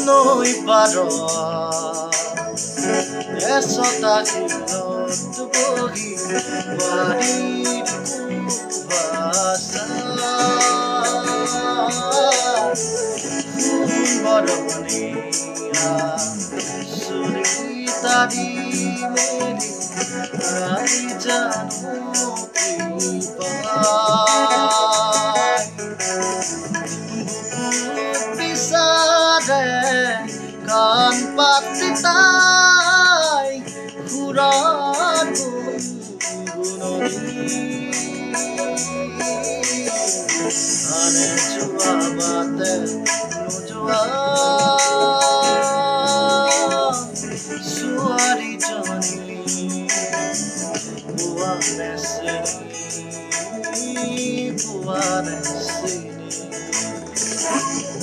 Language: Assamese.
নৈ পাৰৰ এচটা শিলত বহি বাৰীৰ বৰণীয়া চুলি তাৰি মেলি আই জানো কি পায় বুকুত বিচাৰে কাণ পাতি